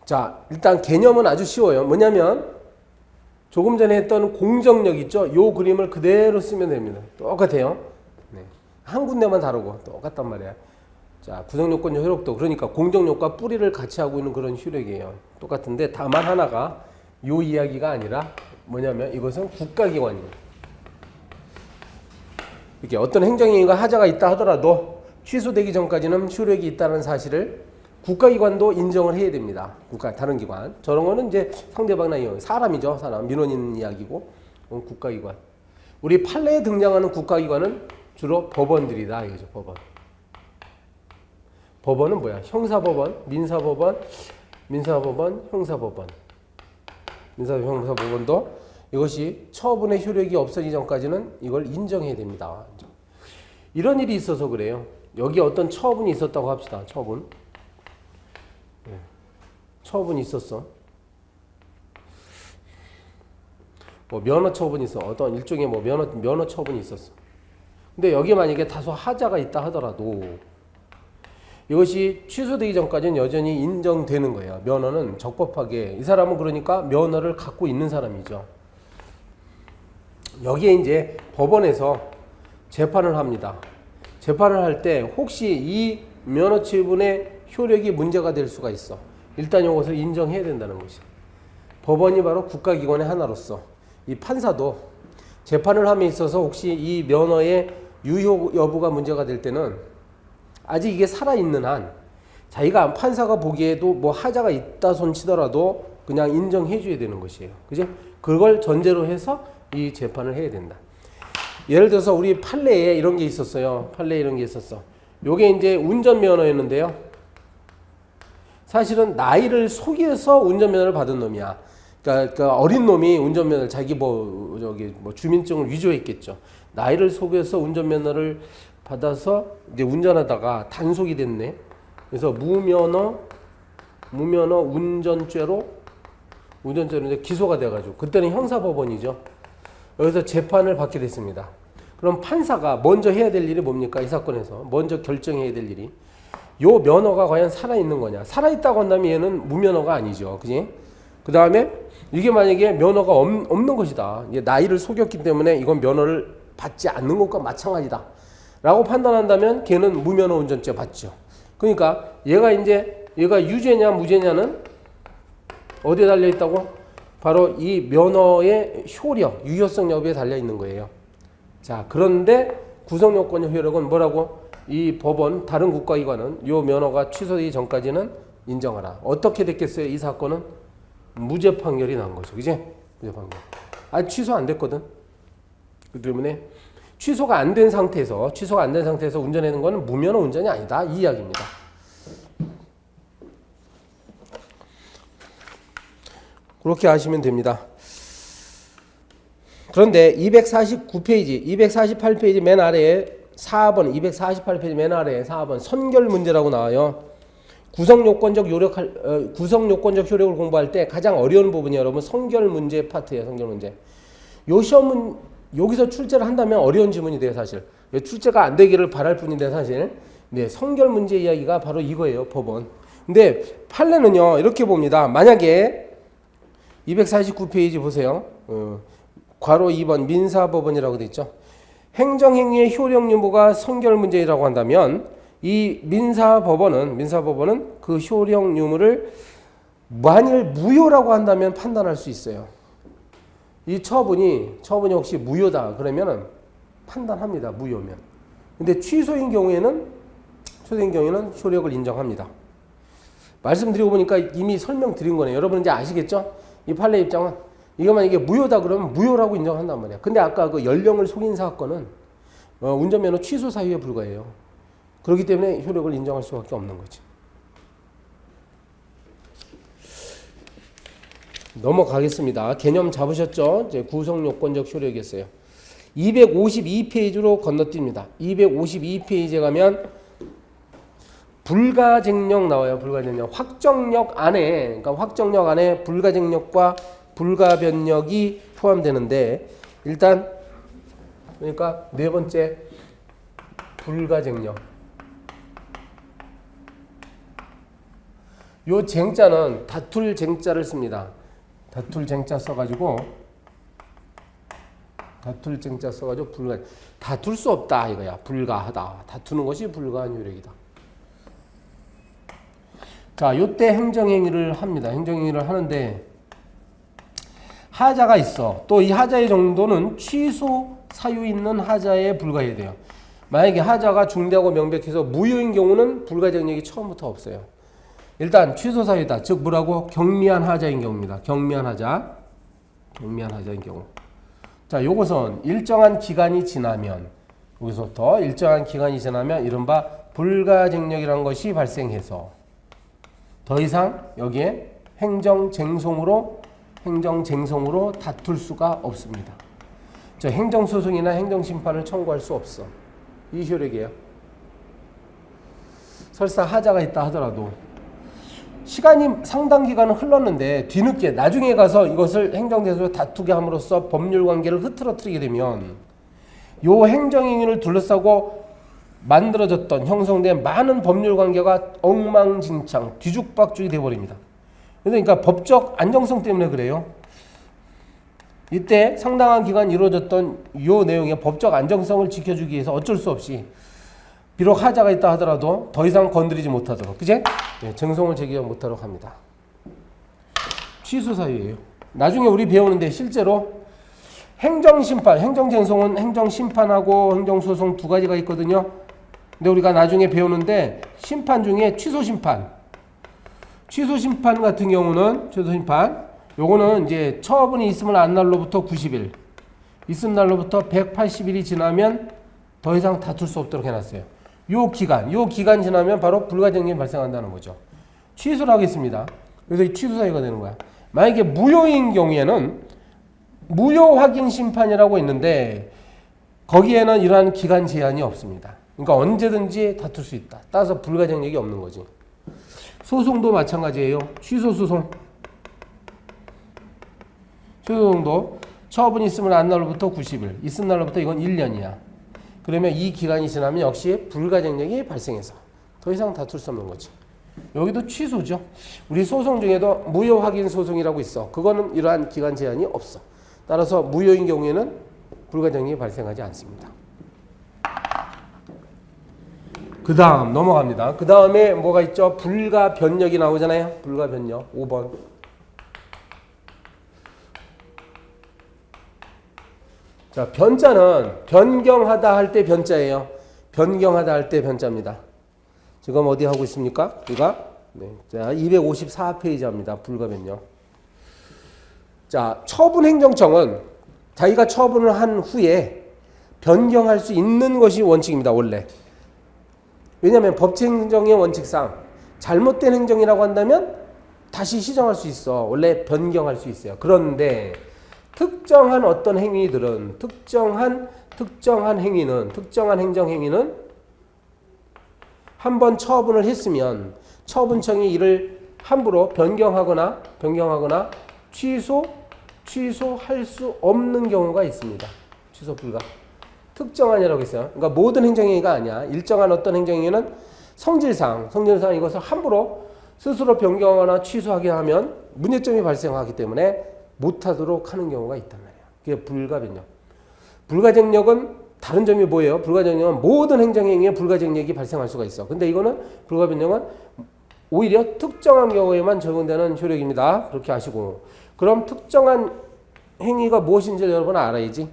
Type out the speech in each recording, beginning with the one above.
자, 일단 개념은 아주 쉬워요. 뭐냐면 조금 전에 했던 공정력 있죠? 요 그림을 그대로 쓰면 됩니다. 똑같아요. 네. 한 군데만 다르고 똑같단 말이야. 자, 구성요건적 효력도 그러니까 공정력과 뿌리를 같이 하고 있는 그런 효력이에요. 똑같은데 다만 하나가 요 이야기가 아니라 뭐냐면 이것은 국가기관이에요. 이렇게 어떤 행정행위가 하자가 있다 하더라도 취소되기 전까지는 효력이 있다는 사실을 국가기관도 인정을 해야 됩니다. 다른 기관. 저런 거는 이제 상대방이나 사람이죠. 사람. 민원인 이야기고. 국가기관. 우리 판례에 등장하는 국가기관은 주로 법원들이다. 이거죠. 법원. 법원은 뭐야? 형사법원, 민사법원, 형사법원. 형사법원도 이것이 처분의 효력이 없어지기 전까지는 이걸 인정해야 됩니다. 이런 일이 있어서 그래요. 여기 어떤 처분이 있었다고 합시다. 처분이 있었어. 뭐 면허 처분이 있어. 어떤 일종의 뭐 면허 처분이 있었어. 근데 여기 만약에 다소 하자가 있다 하더라도 이것이 취소되기 전까지는 여전히 인정되는 거예요. 면허는 적법하게. 이 사람은 그러니까 면허를 갖고 있는 사람이죠. 여기에 이제 법원에서 재판을 합니다. 재판을 할 때 혹시 이 면허 처분의 효력이 문제가 될 수가 있어. 일단 이것을 인정해야 된다는 것이. 법원이 바로 국가기관의 하나로서 이 판사도 재판을 함에 있어서 혹시 이 면허의 유효 여부가 문제가 될 때는 아직 이게 살아있는 한 자기가 판사가 보기에도 뭐 하자가 있다 손치더라도 그냥 인정해 줘야 되는 것이에요. 그죠? 그걸 전제로 해서 이 재판을 해야 된다. 예를 들어서 우리 판례에 이런 게 있었어요. 판례에 이런 게 있었어. 요게 이제 운전면허였는데요. 사실은 나이를 속여서 운전면허를 받은 놈이야. 그러니까 어린 놈이 운전면허를 자기 뭐 주민증을 위조했겠죠. 나이를 속여서 운전면허를 받아서 이제 운전하다가 단속이 됐네. 그래서 무면허 운전죄로 이제 기소가 돼가지고 그때는 형사법원이죠. 여기서 재판을 받게 됐습니다. 그럼 판사가 먼저 해야 될 일이 뭡니까? 이 사건에서 먼저 결정해야 될 일이 요 면허가 과연 살아있는 거냐. 살아있다고 한다면 얘는 무면허가 아니죠. 그지? 그 다음에 이게 만약에 면허가 없는 것이다. 이게 나이를 속였기 때문에 이건 면허를 받지 않는 것과 마찬가지다. 라고 판단한다면 걔는 무면허 운전죄 받죠. 그러니까 얘가 유죄냐 무죄냐는 어디에 달려있다고? 바로 이 면허의 효력, 유효성 여부에 달려있는 거예요. 자, 그런데 구성요건의 효력은 뭐라고? 이 법원, 다른 국가기관은 요 면허가 취소되기 전까지는 인정하라. 어떻게 됐겠어요? 이 사건은 무죄 판결이 난 거죠. 그지? 무죄 판결. 아직 취소 안 됐거든. 그 때문에 취소가 안 된 상태에서 운전하는 거는 무면허 운전이 아니다. 이 이야기입니다. 그렇게 아시면 됩니다. 그런데 249페이지, 248페이지 맨 아래에 4번, 248페이지 맨 아래에 4번 선결 문제라고 나와요. 구성요건적 효력을 공부할 때 가장 어려운 부분이 여러분 선결 문제 파트예요. 선결 문제. 요 시험은 여기서 출제를 한다면 어려운 지문이 돼요. 사실. 출제가 안 되기를 바랄 뿐인데 사실. 네, 선결 문제 이야기가 바로 이거예요. 법원. 근데 판례는요. 이렇게 봅니다. 만약에 249페이지 보세요. 괄호 2번 민사법원이라고 돼 있죠. 행정행위의 효력 유무가 선결 문제라고 한다면 이 민사법원은 그 효력 유무를 만일 무효라고 한다면 판단할 수 있어요. 이 처분이 혹시 무효다 그러면은 판단합니다. 무효면. 근데 취소인 경우에는 효력을 인정합니다. 말씀드리고 보니까 이미 설명드린 거네요. 여러분 이제 아시겠죠? 이 판례 입장은 이거만 이게 무효다 그러면 무효라고 인정한단 말이야. 근데 아까 그 연령을 속인 사건은 운전면허 취소 사유에 불과해요. 그렇기 때문에 효력을 인정할 수밖에 없는 거지. 넘어가겠습니다. 개념 잡으셨죠? 이제 구성요건적 효력이었어요. 252페이지로 건너뜁니다. 252페이지에 가면 불가쟁력 나와요. 불가쟁력. 확정력 안에 불가쟁력과 불가변력이 포함되는데 일단 그러니까 네 번째 불가쟁력. 요 쟁자는 다툴 쟁자를 씁니다. 다툴 쟁자 써가지고 불가. 다툴 수 없다 이거야. 불가하다. 다투는 것이 불가한 효력이다. 자, 요때 행정행위를 합니다. 행정행위를 하는데 하자가 있어. 또 이 하자의 정도는 취소 사유 있는 하자에 불과해야 돼요. 만약에 하자가 중대하고 명백해서 무효인 경우는 불가정력이 처음부터 없어요. 일단 취소 사유다. 즉 뭐라고? 경미한 하자인 경우입니다. 경미한 하자인 경우. 자, 요것은 일정한 기간이 지나면, 여기서부터 일정한 기간이 지나면 이른바 불가정력이라는 것이 발생해서 더 이상 여기에 행정쟁송으로 다툴 수가 없습니다. 저 행정소송이나 행정심판을 청구할 수 없어. 이 효력이에요. 설사 하자가 있다 하더라도 시간이 상당 기간은 흘렀는데 뒤늦게 나중에 가서 이것을 행정대소로 다투게 함으로써 법률관계를 흐트러뜨리게 되면 요 행정행위를 둘러싸고 만들어졌던 형성된 많은 법률관계가 엉망진창 뒤죽박죽이 되어버립니다. 그러니까 법적 안정성 때문에 그래요. 이때 상당한 기간 이루어졌던 요 내용의 법적 안정성을 지켜주기 위해서 어쩔 수 없이 비록 하자가 있다 하더라도 더 이상 건드리지 못하도록, 그제? 네, 정성을 제기하지 못하도록 합니다. 취소 사유예요. 나중에 우리 배우는데 실제로 행정심판, 행정쟁송은 행정심판하고 행정소송 두 가지가 있거든요. 근데 우리가 나중에 배우는데 심판 중에 취소심판 같은 경우는 요거는 이제 처분이 있음을 안 날로부터 90일, 있음 날로부터 180일이 지나면 더 이상 다툴 수 없도록 해놨어요. 요 기간 지나면 바로 불가정력이 발생한다는 거죠. 취소를 하겠습니다. 그래서 이 취소 사유가 되는 거야. 만약에 무효인 경우에는 무효 확인 심판이라고 있는데 거기에는 이러한 기간 제한이 없습니다. 그러니까 언제든지 다툴 수 있다. 따라서 불가정력이 없는 거지. 소송도 마찬가지예요. 취소송도 처분이 있음을 안 날로부터 90일, 있음 날로부터 이건 1년이야. 그러면 이 기간이 지나면 역시 불가정력이 발생해서 더 이상 다툴 수 없는 거지. 여기도 취소죠. 우리 소송 중에도 무효 확인 소송이라고 있어. 그거는 이러한 기간 제한이 없어. 따라서 무효인 경우에는 불가정력이 발생하지 않습니다. 그 다음 넘어갑니다. 그 다음에 뭐가 있죠? 불가변력이 나오잖아요. 불가변력 5번. 자, 변자는 변경하다 할 때 변자예요. 변경하다 할 때 변자입니다. 지금 어디 하고 있습니까? 우리가 자, 254페이지입니다. 불가변력. 자, 처분행정청은 자기가 처분을 한 후에 변경할 수 있는 것이 원칙입니다. 원래. 왜냐하면 법치행정의 원칙상 잘못된 행정이라고 한다면 다시 시정할 수 있어. 원래 변경할 수 있어요. 그런데 특정한 어떤 행위들은 특정한 행정행위는 한번 처분을 했으면 처분청이 이를 함부로 변경하거나 취소할 수 없는 경우가 있습니다. 취소 불가. 특정한이라고 했어요. 그러니까 모든 행정행위가 아니야. 일정한 어떤 행정행위는 성질상 이것을 함부로 스스로 변경하거나 취소하게 하면 문제점이 발생하기 때문에 못하도록 하는 경우가 있단 말이야. 그게 불가변력. 불가정력은 다른 점이 뭐예요? 불가정력은 모든 행정행위에 불가정력이 발생할 수가 있어. 근데 이거는 불가변력은 오히려 특정한 경우에만 적용되는 효력입니다. 그렇게 아시고. 그럼 특정한 행위가 무엇인지 여러분 알아야지.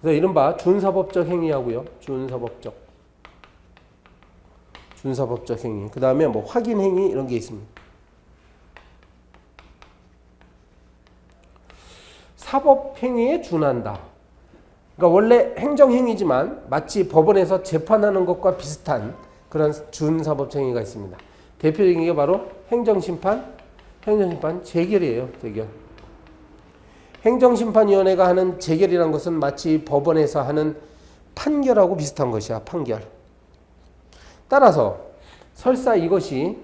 그래서 이른바 준사법적 행위하고요. 준사법적 행위. 그 다음에 뭐 확인 행위 이런 게 있습니다. 사법행위에 준한다. 그러니까 원래 행정행위지만 마치 법원에서 재판하는 것과 비슷한 그런 준사법행위가 있습니다. 대표적인 게 바로 행정심판 재결이에요. 재결. 행정심판위원회가 하는 재결이라는 것은 마치 법원에서 하는 판결하고 비슷한 것이야. 판결. 따라서 설사 이것이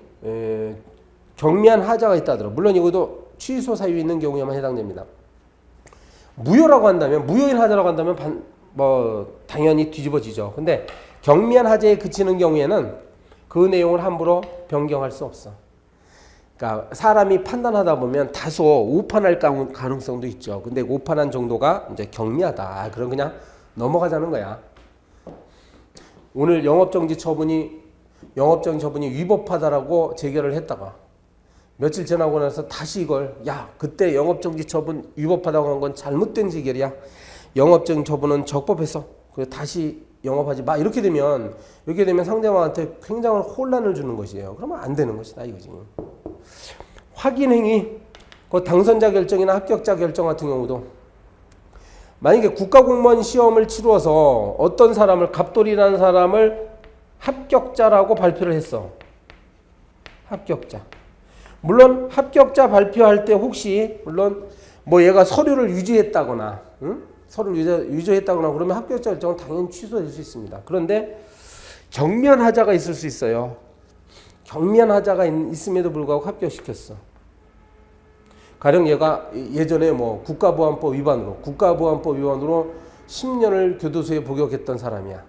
경미한 하자가 있다 하더라도 물론 이것도 취소 사유 있는 경우에만 해당됩니다. 무효라고 한다면, 무효인 하자라고 한다면 당연히 뒤집어지죠. 근데 경미한 하자에 그치는 경우에는 그 내용을 함부로 변경할 수 없어. 그러니까 사람이 판단하다 보면 다소 오판할 가능성도 있죠. 근데 오판한 정도가 이제 경미하다. 그럼 그냥 넘어가자는 거야. 오늘 영업정지 처분이 위법하다라고 재결을 했다가 며칠 지나고 나서 다시 이걸 그때 영업정지 처분 위법하다고 한 건 잘못된 재결이야. 영업정지 처분은 적법해서 다시 영업하지 마. 이렇게 되면 상대방한테 굉장한 혼란을 주는 것이에요. 그러면 안 되는 것이다 이거지. 확인행위, 그 당선자 결정이나 합격자 결정 같은 경우도 만약에 국가공무원 시험을 치루어서 어떤 사람을 갑돌이라는 사람을 합격자라고 발표를 했어. 합격자. 물론 합격자 발표할 때 혹시 물론 뭐 얘가 서류를 유지했다거나 서류를 유지했다거나 그러면 합격자 결정은 당연히 취소될 수 있습니다. 그런데 경미한 하자가 있을 수 있어요. 경미한 하자가 있음에도 불구하고 합격시켰어. 가령 얘가 예전에 뭐 국가보안법 위반으로 10년을 교도소에 복역했던 사람이야.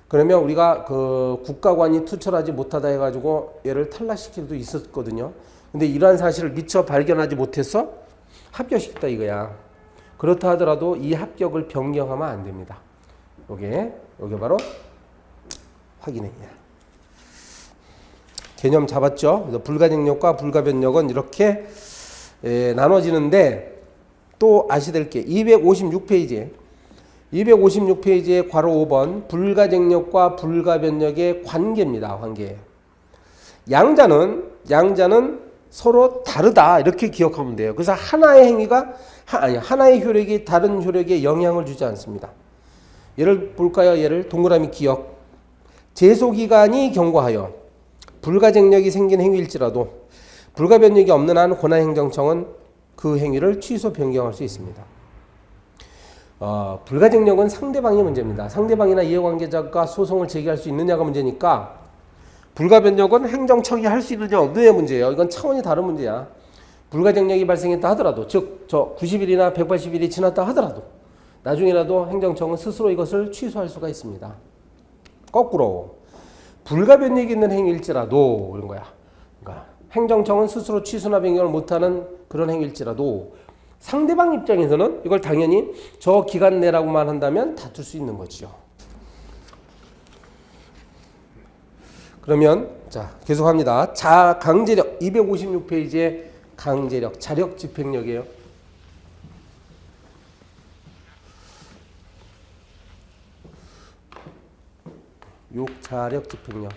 그러면 우리가 그 국가관이 투철하지 못하다 해가지고 얘를 탈락시킬 수도 있었거든요. 근데 이러한 사실을 미처 발견하지 못해서 합격시켰다 이거야. 그렇다 하더라도 이 합격을 변경하면 안 됩니다. 요게 바로 확인행위야. 개념 잡았죠? 그래서 불가증력과 불가변력은 이렇게 나눠지는데 또 아셔야 될 게 256페이지에 괄호 5번 불가증력과 불가변력의 관계입니다. 관계. 양자는 서로 다르다 이렇게 기억하면 돼요. 그래서 하나의 효력이 다른 효력에 영향을 주지 않습니다. 예를 볼까요? 예를 동그라미 기억. 제소기간이 경과하여 불가증력이 생긴 행위일지라도 불가변력이 없는 한 권한행정청은 그 행위를 취소 변경할 수 있습니다. 불가증력은 상대방의 문제입니다. 상대방이나 이해관계자가 소송을 제기할 수 있느냐가 문제니까 불가변력은 행정청이 할 수 있느냐 없느냐의 문제예요. 이건 차원이 다른 문제야. 불가증력이 발생했다 하더라도 즉 저 90일이나 180일이 지났다 하더라도 나중에라도 행정청은 스스로 이것을 취소할 수가 있습니다. 거꾸로 불가변력이 있는 행위일지라도 그런 거야. 그러니까 행정청은 스스로 취소나 변경을 못하는 그런 행위일지라도 상대방 입장에서는 이걸 당연히 저 기간 내라고만 한다면 다툴 수 있는 거죠. 그러면 자 계속합니다. 강제력 256페이지에 강제력, 자력 집행력이에요. 자력 집행력.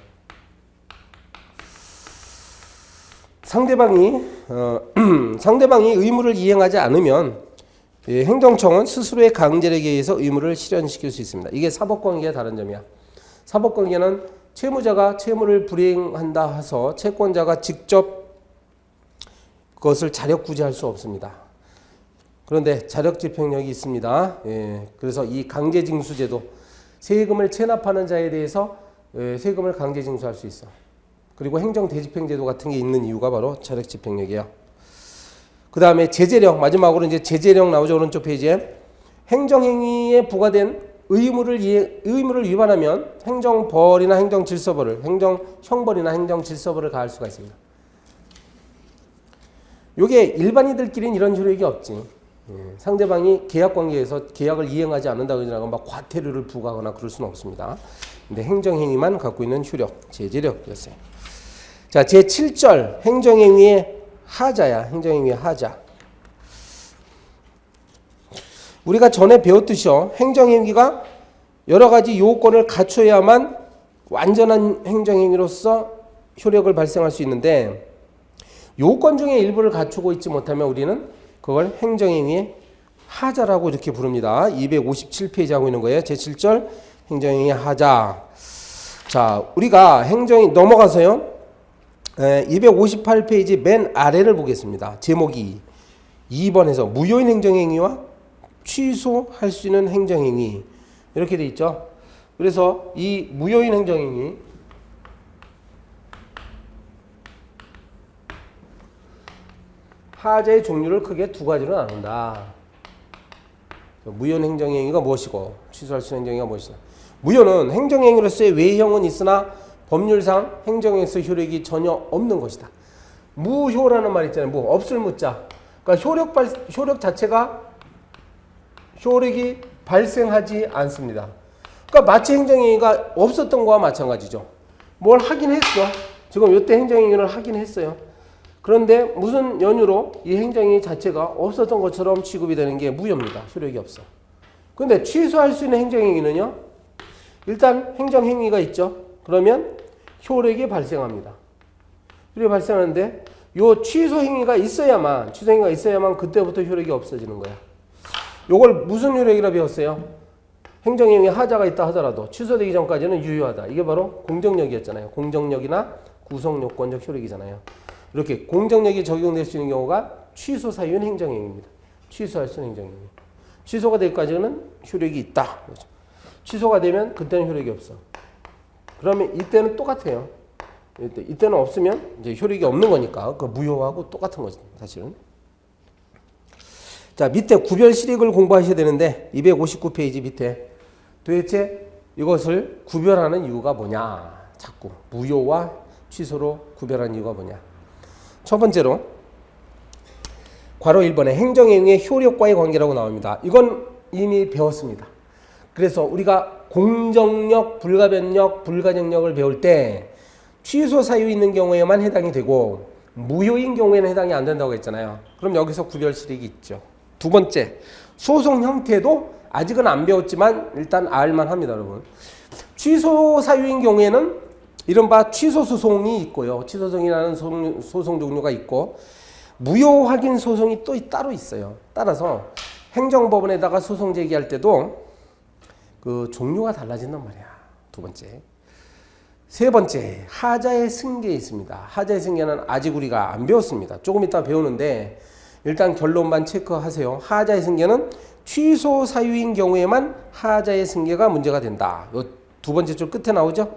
상대방이 의무를 이행하지 않으면 행정청은 스스로의 강제력에 의해서 의무를 실현시킬 수 있습니다. 이게 사법관계의 다른 점이야. 사법관계는 채무자가 채무를 불이행한다 해서 채권자가 직접 그것을 자력 구제할 수 없습니다. 그런데 자력 집행력이 있습니다. 그래서 이 강제징수제도 세금을 체납하는 자에 대해서 세금을 강제징수할 수 있어. 그리고 행정대집행제도 같은 게 있는 이유가 바로 자력 집행력이에요. 그 다음에 제재력, 마지막으로 이제 제재력 나오죠. 오른쪽 페이지에. 행정행위에 부과된 의무를 위반하면 행정벌이나 행정질서벌을, 행정형벌이나 행정질서벌을 가할 수가 있습니다. 요게 일반인들끼리는 이런 효력이 없지. 상대방이 계약관계에서 계약을 이행하지 않는다거나 막 과태료를 부과하거나 그럴 수는 없습니다. 근데 행정행위만 갖고 있는 효력, 제재력이었어요. 자, 제7절 행정행위의 하자야. 행정행위의 하자. 우리가 전에 배웠듯이요. 행정행위가 여러 가지 요건을 갖춰야만 완전한 행정행위로서 효력을 발생할 수 있는데 요건 중에 일부를 갖추고 있지 못하면 우리는 그걸 행정행위의 하자라고 이렇게 부릅니다. 257페이지 하고 있는 거예요. 제7절 행정행위의 하자. 자, 우리가 행정이 넘어가서요. 258페이지 맨 아래를 보겠습니다. 제목이 2번에서 무효인 행정행위와 취소할 수 있는 행정행위 이렇게 돼 있죠. 그래서 이 무효인 행정행위 하자의 종류를 크게 두 가지로 나눈다. 무효인 행정행위가 무엇이고 취소할 수 있는 행정행위가 무엇이다. 무효는 행정행위로서의 외형은 있으나 법률상 행정행위로서 효력이 전혀 없는 것이다. 무효라는 말 있잖아요. 뭐 없을 무자. 그러니까 효력 자체가 효력이 발생하지 않습니다. 그러니까 마치 행정행위가 없었던 거와 마찬가지죠. 뭘 하긴 했어. 지금 이때 행정행위를 하긴 했어요. 그런데 무슨 연유로 이 행정행위 자체가 없었던 것처럼 취급이 되는 게 무효입니다. 효력이 없어. 근데 취소할 수 있는 행정행위는요. 일단 행정행위가 있죠. 그러면 효력이 발생합니다. 효력이 발생하는데 요 취소행위가 있어야만 그때부터 효력이 없어지는 거야. 요걸 무슨 효력이라 배웠어요? 행정행위 하자가 있다 하더라도 취소되기 전까지는 유효하다. 이게 바로 공정력이었잖아요. 공정력이나 구성요건적 효력이잖아요. 이렇게 공정력이 적용될 수 있는 경우가 취소 사유인 행정행위입니다. 취소할 수 있는 행정행위. 취소가 되기까지는 효력이 있다. 취소가 되면 그때는 효력이 없어. 그러면 이때는 똑같아요. 이때는 없으면 이제 효력이 없는 거니까 그 무효하고 똑같은 거죠, 사실은. 자, 밑에 구별 실익을 공부하셔야 되는데 259페이지 밑에 도대체 이것을 구별하는 이유가 뭐냐? 자꾸 무효와 취소로 구별하는 이유가 뭐냐? 첫 번째로 괄호 1번에 행정행위의 효력과의 관계라고 나옵니다. 이건 이미 배웠습니다. 그래서 우리가 공정력, 불가변력, 불가정력을 배울 때 취소 사유 있는 경우에만 해당이 되고 무효인 경우에는 해당이 안 된다고 했잖아요. 그럼 여기서 구별 실익이 있죠. 두 번째, 소송 형태도 아직은 안 배웠지만 일단 알만 합니다, 여러분. 취소 사유인 경우에는 이른바 취소 소송이 있고요. 취소송이라는 소송 종류가 있고 무효 확인 소송이 또 따로 있어요. 따라서 행정법원에다가 소송 제기할 때도 그 종류가 달라진단 말이야. 두 번째. 세 번째, 하자의 승계에 있습니다. 하자의 승계는 아직 우리가 안 배웠습니다. 조금 이따 배우는데 일단 결론만 체크하세요. 하자의 승계는 취소 사유인 경우에만 하자의 승계가 문제가 된다. 요 두 번째 줄 끝에 나오죠.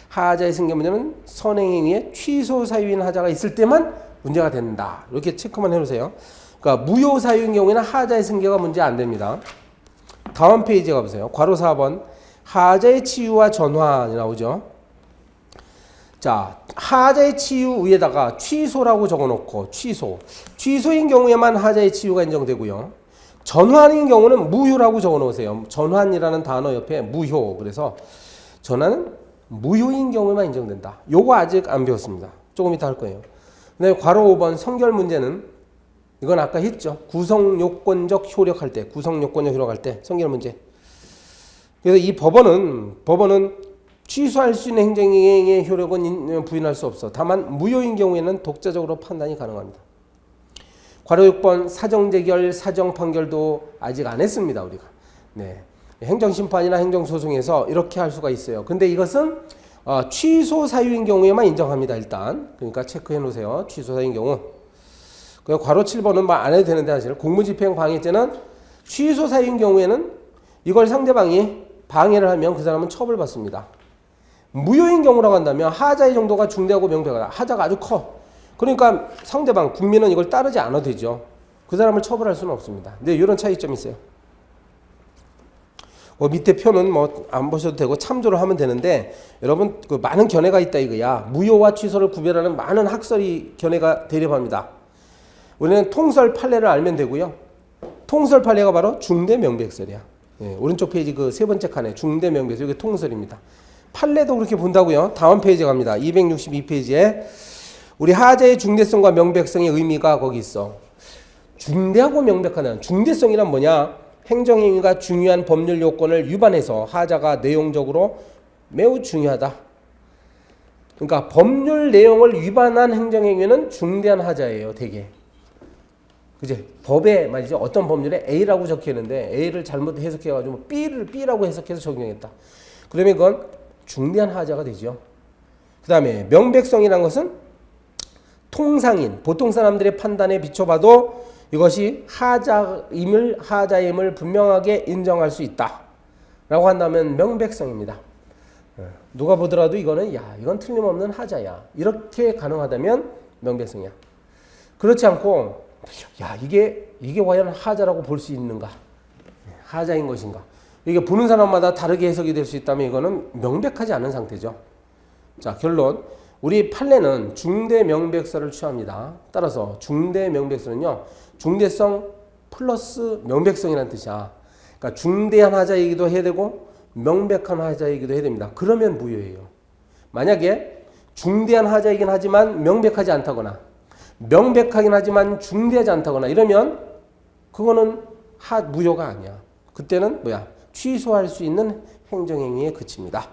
하자의 승계 문제는 선행행위에 취소 사유인 하자가 있을 때만 문제가 된다. 이렇게 체크만 해놓으세요. 그러니까 무효 사유인 경우에는 하자의 승계가 문제 안 됩니다. 다음 페이지에 가보세요. 괄호 4번 하자의 치유와 전환이 나오죠. 자, 하자의 치유 위에다가 취소라고 적어놓고 취소인 경우에만 하자의 치유가 인정되고요. 전환인 경우는 무효라고 적어놓으세요. 전환이라는 단어 옆에 무효. 그래서 전환은 무효인 경우에만 인정된다. 요거 아직 안 배웠습니다. 조금 이따 할 거예요. 근데 괄호 5번 성결 문제는 이건 아까 했죠. 구성요건적 효력할 때, 성결 문제. 그래서 이 법원은 취소할 수 있는 행정행위의 효력은 부인할 수 없어. 다만 무효인 경우에는 독자적으로 판단이 가능합니다. 괄호 6번 사정재결, 사정판결도 아직 안 했습니다. 우리가. 네. 행정심판이나 행정소송에서 이렇게 할 수가 있어요. 근데 이것은 취소 사유인 경우에만 인정합니다. 일단. 그러니까 체크해 놓으세요. 취소 사유인 경우. 괄호 7번은 말 안 해도 되는데 사실 공무집행 방해죄는 취소 사유인 경우에는 이걸 상대방이 방해를 하면 그 사람은 처벌받습니다. 무효인 경우라고 한다면 하자의 정도가 중대하고 명백하다. 하자가 아주 커. 그러니까 상대방 국민은 이걸 따르지 않아도 되죠. 그 사람을 처벌할 수는 없습니다. 근데 이런 차이점이 있어요. 밑에 표는 뭐 안 보셔도 되고 참조를 하면 되는데 여러분 그 많은 견해가 있다 이거야. 무효와 취소를 구별하는 많은 학설이 견해가 대립합니다. 우리는 통설 판례를 알면 되고요. 통설 판례가 바로 중대명백설이야. 예, 오른쪽 페이지 그 세 번째 칸에 중대명백설 이게 통설입니다. 판례도 그렇게 본다고요. 다음 페이지 갑니다. 262페이지에 우리 하자의 중대성과 명백성의 의미가 거기 있어. 중대하고 명백하다는 중대성이란 뭐냐? 행정행위가 중요한 법률 요건을 위반해서 하자가 내용적으로 매우 중요하다. 그러니까 법률 내용을 위반한 행정행위는 중대한 하자예요. 되게. 그지? 법에 말이죠. 어떤 법률에 A라고 적혀 있는데 A를 잘못 해석해가지고 B를 B라고 해석해서 적용했다. 그러면 그건 중대한 하자가 되죠. 그 다음에 명백성이라는 것은 통상인, 보통 사람들의 판단에 비춰봐도 이것이 하자임을 분명하게 인정할 수 있다. 라고 한다면 명백성입니다. 누가 보더라도 이거는 이건 틀림없는 하자야. 이렇게 가능하다면 명백성이야. 그렇지 않고 이게 과연 하자라고 볼 수 있는가? 하자인 것인가? 이게 보는 사람마다 다르게 해석이 될 수 있다면 이거는 명백하지 않은 상태죠. 자, 결론. 우리 판례는 중대 명백서를 취합니다. 따라서 중대 명백서는요, 중대성 플러스 명백성이라는 뜻이야. 그러니까 중대한 하자이기도 해야 되고 명백한 하자이기도 해야 됩니다. 그러면 무효예요. 만약에 중대한 하자이긴 하지만 명백하지 않다거나 명백하긴 하지만 중대하지 않다거나 이러면 그거는 무효가 아니야. 그때는 뭐야? 취소할 수 있는 행정행위에 그칩니다.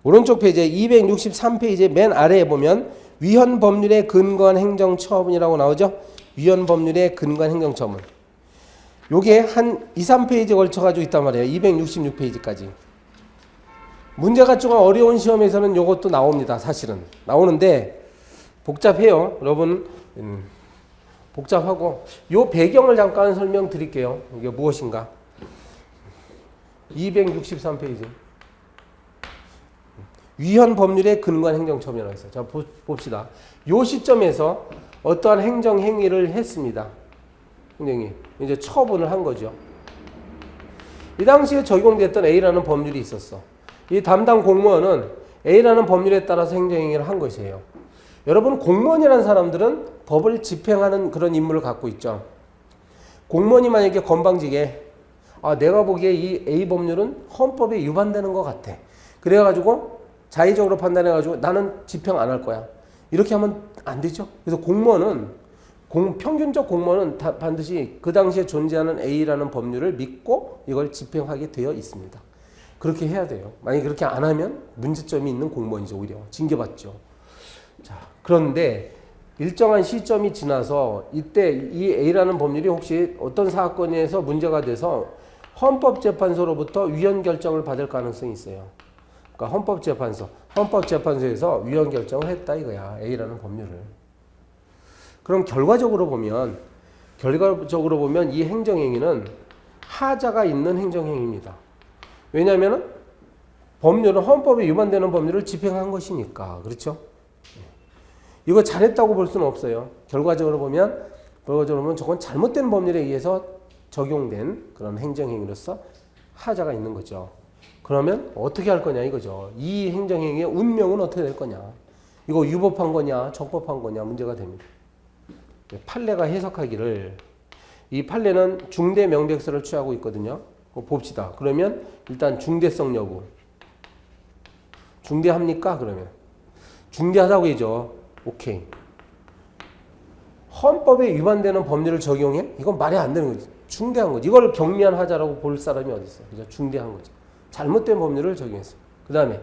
오른쪽 페이지에 263페이지 맨 아래에 보면 위헌 법률에 근거한 행정처분이라고 나오죠. 위헌 법률에 근거한 행정처분. 요게 한 2, 3페이지에 걸쳐가지고 있단 말이에요. 266페이지까지. 문제가 좀 어려운 시험에서는 요것도 나옵니다. 사실은. 나오는데 복잡해요. 여러분 복잡하고 요 배경을 잠깐 설명드릴게요. 이게 무엇인가. 263페이지. 위헌 법률에 근거한 행정처분이라고 했어요. 자, 봅시다. 요 시점에서 어떠한 행정행위를 했습니다. 행정이 이제 처분을 한 거죠. 이 당시에 적용됐던 A라는 법률이 있었어. 이 담당 공무원은 A라는 법률에 따라서 행정행위를 한 것이에요. 여러분, 공무원이라는 사람들은 법을 집행하는 그런 임무를 갖고 있죠. 공무원이 만약에 건방지게 내가 보기에 이 A 법률은 헌법에 위반되는 것 같아. 그래가지고 자의적으로 판단해가지고 나는 집행 안 할 거야. 이렇게 하면 안 되죠. 그래서 공무원은 평균적 공무원은 반드시 그 당시에 존재하는 A라는 법률을 믿고 이걸 집행하게 되어 있습니다. 그렇게 해야 돼요. 만약에 그렇게 안 하면 문제점이 있는 공무원이죠. 오히려 징계받죠. 자, 그런데 일정한 시점이 지나서 이때 이 A라는 법률이 혹시 어떤 사건에서 문제가 돼서 헌법재판소로부터 위헌 결정을 받을 가능성이 있어요. 그러니까 헌법재판소에서 위헌 결정을 했다 이거야. A라는 법률을. 그럼 결과적으로 보면 이 행정행위는 하자가 있는 행정행위입니다. 왜냐하면 법률은 헌법에 위반되는 법률을 집행한 것이니까. 그렇죠? 이거 잘했다고 볼 수는 없어요. 결과적으로 보면 저건 잘못된 법률에 의해서 적용된 그런 행정행위로서 하자가 있는 거죠. 그러면 어떻게 할 거냐 이거죠. 이 행정행위의 운명은 어떻게 될 거냐. 이거 위법한 거냐 적법한 거냐 문제가 됩니다. 판례가 해석하기를 이 판례는 중대 명백서를 취하고 있거든요. 봅시다. 그러면 일단 중대성 여부. 중대합니까? 그러면 중대하다고 해죠. 오케이. 헌법에 위반되는 법률을 적용해? 이건 말이 안 되는 거지. 중대한 거지. 이걸 경미한 하자라고 볼 사람이 어디 있어? 그죠? 중대한 거지. 잘못된 법률을 적용했어. 그 다음에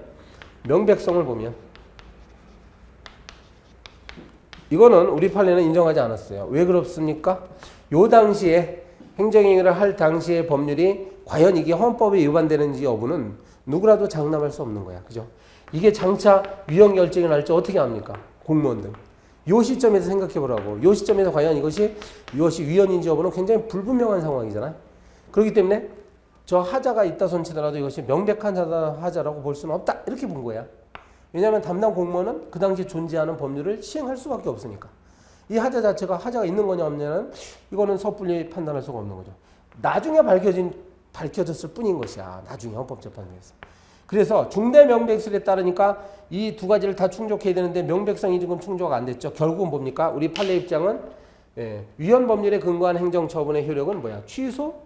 명백성을 보면 이거는 우리 판례는 인정하지 않았어요. 왜 그렇습니까? 요 당시에 행정행위를 할 당시의 법률이 과연 이게 헌법에 위반되는지 여부는 누구라도 장담할 수 없는 거야. 그죠? 이게 장차 위헌 결정이 날지 어떻게 합니까? 공무원들. 요 시점에서 생각해 보라고. 요 시점에서 과연 이것이 위헌인지 여부는 굉장히 불분명한 상황이잖아요. 그렇기 때문에 저 하자가 있다 손치더라도 이것이 명백한 하자라고 볼 수는 없다. 이렇게 본 거야. 왜냐하면 담당 공무원은 그 당시에 존재하는 법률을 시행할 수밖에 없으니까. 이 하자 자체가 하자가 있는 거냐 없냐는 이거는 섣불리 판단할 수가 없는 거죠. 나중에 밝혀졌을 뿐인 것이야. 나중에 헌법재판소에서. 그래서 중대 명백설에 따르니까 이 두 가지를 다 충족해야 되는데 명백성이 지금 충족 안 됐죠. 결국은 뭡니까? 우리 판례 입장은 위헌 법률에 근거한 행정처분의 효력은 뭐야? 취소,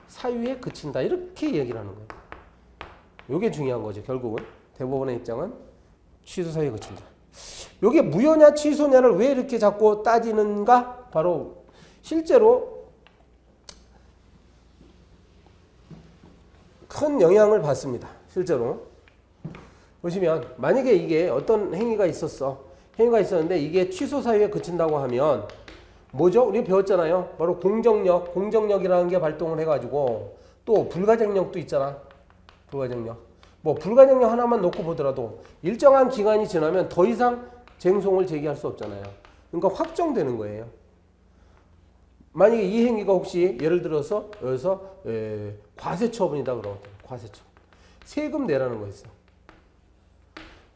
사유에 그친다. 이렇게 얘기를 하는 거예요. 이게 중요한 거죠. 결국은 대법원의 입장은 취소 사유에 그친다. 이게 무효냐 취소냐를 왜 이렇게 자꾸 따지는가? 바로 실제로 큰 영향을 받습니다. 실제로 보시면 만약에 이게 어떤 행위가 있었는데 이게 취소 사유에 그친다고 하면 뭐죠? 우리 배웠잖아요. 바로 공정력이라는 게 발동을 해가지고 또 불가정력도 있잖아. 불가정력. 불가정력 하나만 놓고 보더라도 일정한 기간이 지나면 더 이상 쟁송을 제기할 수 없잖아요. 그러니까 확정되는 거예요. 만약에 이 행위가 혹시 예를 들어서 여기서 과세처분이다 그러면 과세처분. 세금 내라는 거 있어.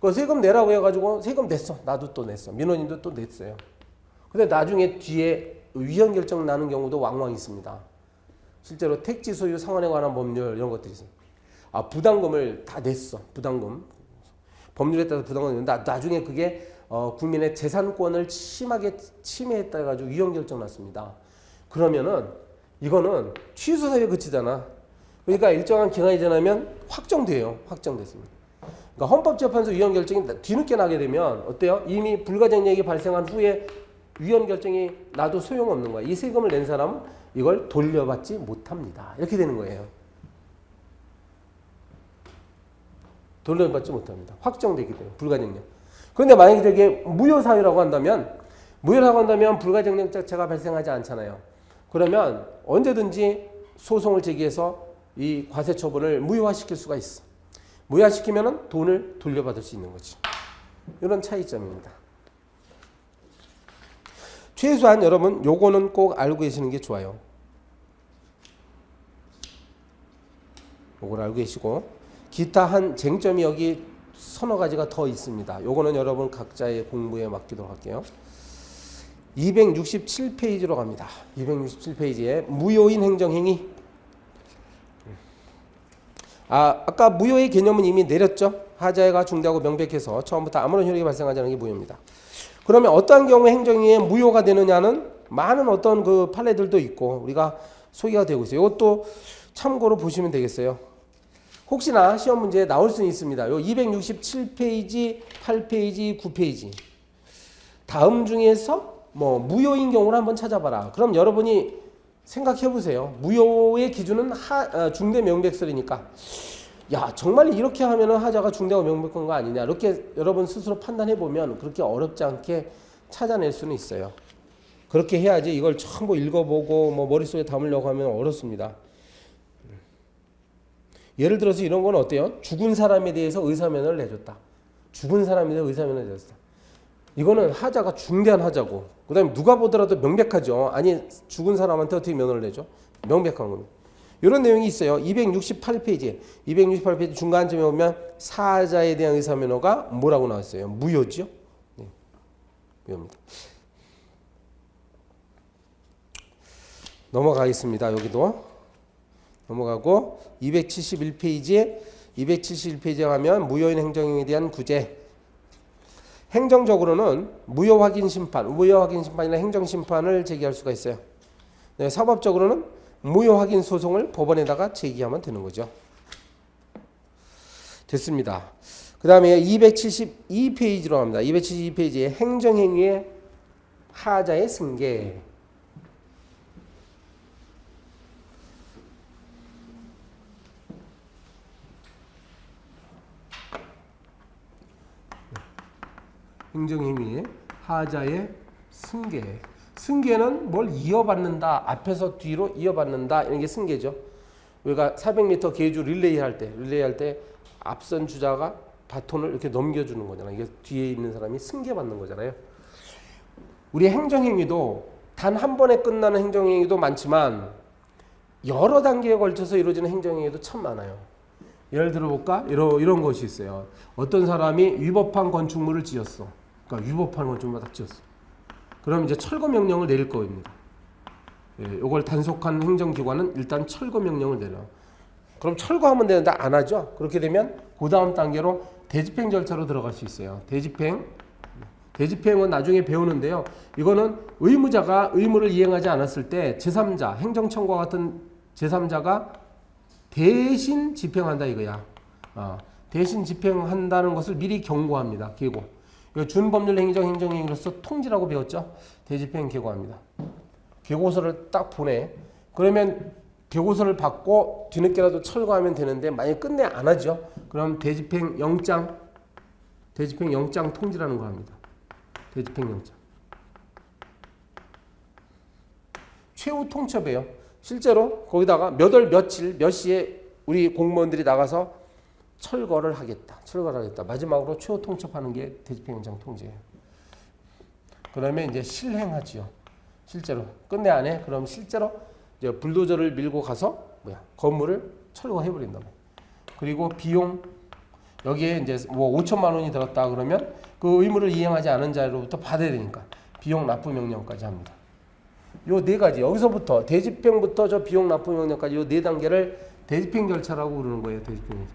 그 세금 내라고 해가지고 세금 냈어. 나도 또 냈어. 민원인도 또 냈어요. 근데 나중에 뒤에 위헌 결정 나는 경우도 왕왕 있습니다. 실제로 택지 소유 상환에 관한 법률 이런 것들이 있어요. 부담금을 다 냈어. 부담금. 법률에 따라서 부담금을 냈는데 나중에 그게 국민의 재산권을 심하게 침해했다 해가지고 위헌 결정 났습니다. 그러면은 이거는 취소 사유에 그치잖아. 그러니까 일정한 기간이 지나면 확정돼요. 확정됐습니다. 그러니까 헌법재판소 위헌 결정이 뒤늦게 나게 되면 어때요? 이미 불가정력이 발생한 후에 위헌 결정이 나도 소용없는 거야. 이 세금을 낸 사람은 이걸 돌려받지 못합니다. 이렇게 되는 거예요. 돌려받지 못합니다. 확정되기 때문에 불가정력. 그런데 만약에 저게 무효사유라고 한다면 불가정력 자체가 발생하지 않잖아요. 그러면 언제든지 소송을 제기해서 이 과세 처분을 무효화시킬 수가 있어. 무효화시키면 돈을 돌려받을 수 있는 거지. 이런 차이점입니다. 최소한 여러분 요거는 꼭 알고 계시는 게 좋아요. 요걸 알고 계시고 기타 한 쟁점이 여기 서너 가지가 더 있습니다. 요거는 여러분 각자의 공부에 맡기도록 할게요. 267페이지로 갑니다. 267페이지에 무효인 행정행위. 아까 무효의 개념은 이미 내렸죠. 하자가 중대하고 명백해서 처음부터 아무런 효력이 발생하지 않는 게 무효입니다. 그러면 어떠한 경우에 행정행위에 무효가 되느냐는 많은 어떤 그 판례들도 있고 우리가 소개가 되고 있어요. 이것도 참고로 보시면 되겠어요. 혹시나 시험 문제에 나올 수는 있습니다. 요 267페이지, 8페이지, 9페이지. 다음 중에서 무효인 경우를 한번 찾아봐라. 그럼 여러분이 생각해 보세요. 무효의 기준은 중대 명백설이니까. 야, 정말 이렇게 하면은 하자가 중대하고 명백한 거 아니냐. 이렇게 여러분 스스로 판단해 보면 그렇게 어렵지 않게 찾아낼 수는 있어요. 그렇게 해야지 이걸 전부 읽어보고 머릿속에 담으려고 하면 어렵습니다. 예를 들어서 이런 건 어때요? 죽은 사람에 대해서 의사면허를 내줬다. 죽은 사람에 대해서 의사면허를 내줬다. 이거는 하자가 중대한 하자고. 그 다음에 누가 보더라도 명백하죠. 아니 죽은 사람한테 어떻게 면허를 내죠? 명백한 겁니다. 이런 내용이 있어요. 268페이지 중간쯤에 보면 사자에 대한 의사면허가 뭐라고 나왔어요? 무효죠? 네. 무효입니다. 넘어가겠습니다. 여기도. 넘어가고 271페이지에 가면 무효인 행정행위에 대한 구제. 행정적으로는 무효확인심판이나 행정심판을 제기할 수가 있어요. 네, 사법적으로는 무효확인 소송을 법원에다가 제기하면 되는 거죠. 됐습니다. 그 다음에 272페이지로 갑니다. 272페이지에 행정행위의 하자의 승계. 행정행위의 하자의 승계. 승계는 뭘 이어받는다. 앞에서 뒤로 이어받는다. 이런 게 승계죠. 우리가 400m 계주 릴레이 할 때 앞선 주자가 바톤을 이렇게 넘겨주는 거잖아요. 이게 뒤에 있는 사람이 승계받는 거잖아요. 우리 행정행위도 단 한 번에 끝나는 행정행위도 많지만 여러 단계에 걸쳐서 이루어지는 행정행위도 참 많아요. 예를 들어볼까? 이런 것이 있어요. 어떤 사람이 위법한 건축물을 지었어. 그러니까 위법한 건축물을 딱 지었어. 그럼 이제 철거 명령을 내릴 겁니다. 이걸 단속한 행정기관은 일단 철거 명령을 내려. 그럼 철거하면 되는데 안 하죠. 그렇게 되면 그 다음 단계로 대집행 절차로 들어갈 수 있어요. 대집행은 나중에 배우는데요. 이거는 의무자가 의무를 이행하지 않았을 때 제3자, 행정청과 같은 제3자가 대신 집행한다 이거야. 대신 집행한다는 것을 미리 경고합니다. 계고. 준법률 행정행위로서 통지라고 배웠죠. 대집행 계고합니다. 계고서를 딱 보내. 그러면 계고서를 받고 뒤늦게라도 철거하면 되는데 만약 끝내 안 하죠. 그럼 대집행 영장 통지라는 거 합니다. 대집행 영장. 최후 통첩이에요. 실제로 거기다가 몇 월 며칠 몇 시에 우리 공무원들이 나가서 철거를 하겠다. 마지막으로 최후 통첩하는 게 대집행 영장 통지예요. 그러면 이제 실행하지요. 실제로 끝내 안 해. 그럼 실제로 이제 불도저를 밀고 가서 건물을 철거해 버린다. 그리고 비용 여기에 이제 5천만 원이 들었다 그러면 그 의무를 이행하지 않은 자로부터 받아야 되니까 비용 납부 명령까지 합니다. 요 네 가지 여기서부터 대집행부터 저 비용 납부 명령까지 요 네 단계를 대집행 절차라고 부르는 거예요. 대집행 절차.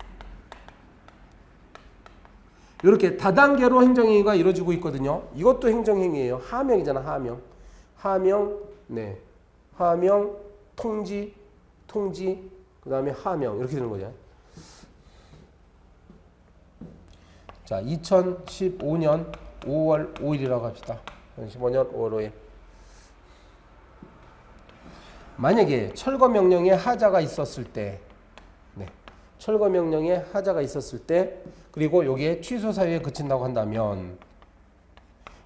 이렇게 다단계로 행정행위가 이루어지고 있거든요. 이것도 행정행위예요. 하명이잖아. 하명. 하명, 네. 하명, 통지, 그 다음에 하명 이렇게 되는 거죠. 자, 2015년 5월 5일이라고 합시다. 2015년 5월 5일. 만약에 철거명령에 하자가 있었을 때, 네. 철거명령에 하자가 있었을 때, 그리고 여기에 취소 사유에 그친다고 한다면,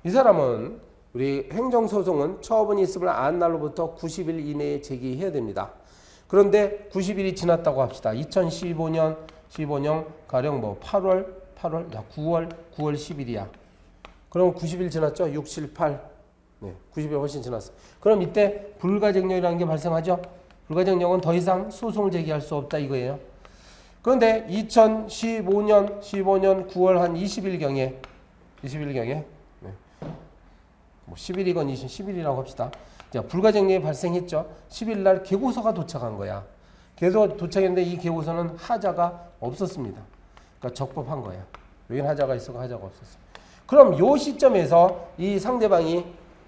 이 사람은 우리 행정소송은 처분이 있음을 안 날로부터 90일 이내에 제기해야 됩니다. 그런데 90일이 지났다고 합시다. 2015년 가령 뭐 9월, 9월 10일이야. 그럼 90일 지났죠? 6, 7, 8. 네, 90일 훨씬 지났어. 그럼 이때 불가쟁력이라는 게 발생하죠? 불가쟁력은 더 이상 소송을 제기할 수 없다 이거예요. 그런데 2015년 9월 한 20일경에 네. 뭐 10일이건 10일이라고 합시다. 자, 불가쟁력이 발생했죠. 10일 날 계고서가 도착한 거야. 계속 도착했는데 이 계고서는 하자가 없었습니다. 그러니까 적법한 거야. 여기는 하자가 있었고 하자가 없었어. 그럼 요 시점에서 이 상대방이,